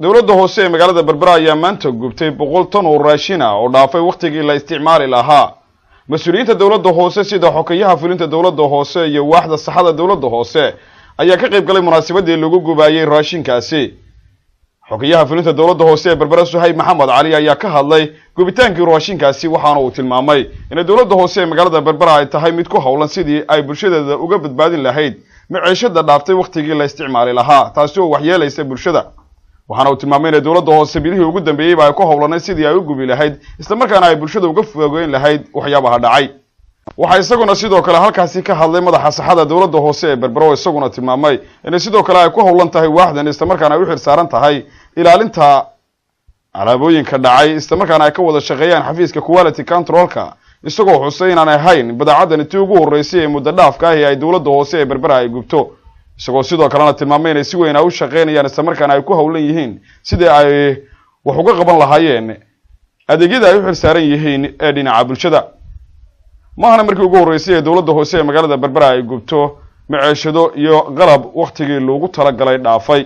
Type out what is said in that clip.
dawladda hoose ee magaalada Berbera ayaa maanta gubtay 100 tan oo raashin ah oo dhaafay waqtigii la isticmaali lahaa. Mas'uuliyiinta dawladda hoose sida xogayaha fulinta dawladda hoose iyo waaxda saxada dawladda hoose ayaa ka qayb galay munaasabadii lagu gubaayay raashinkaasi. xogayaha fulinta dawladda hoose ee Berbera Suhayb Maxamed Cali ayaa ka hadlay gubitaankii raashinkaasi waxaana uu tilmaamay in dawladda hoose ee magaalada Berbera ay tahay mid ku hawlan sidii ay bulshada uga badbaadin lahayd maciishada dhaaftay waqtigii la isticmaali lahaa taasi oo waxyeelaysa bulshada. waxaana uu tilmaamay in dawladda hoose bilihii ugu dambeeyay ay ku hawlanay sidii ay u gubi lahayd isla markaana ay bulshada uga fogeyn lahayd waxyaabaha dhacay. waxa isaguna sidoo kale halkaasi ka hadlay madaxa saxada dawladda hoose ee Berbera oo isaguna tilmaamay in sidoo kale ay ku hawlan tahay waaxdan isla markaana ay u xirsaaran tahay ilaalinta alaabooyinka dhacay isla markaana ay ka wada shaqeeyaan xafiiska quality controlka isagoo xusay in aan ahayn badaacadan intii ugu horeysay ee muddo dhaafka ah ee ay dawladda hoose ee Berbera ay gubto. isagoo sidoo kalena tilmaamay in si weyn ay u shaqeynayaan isla markaana ay ku hawlan yihiin sidii ay wax uga qaban lahaayeen adeegyada ay u xirsaaran yihiin ee dhinaca bulshada. maahana markii ugu horeysay ee dawladda hoose ee magaalada Berbera ay gubto maciishado iyo qalab waqtigii loogu talagalay dhaafay.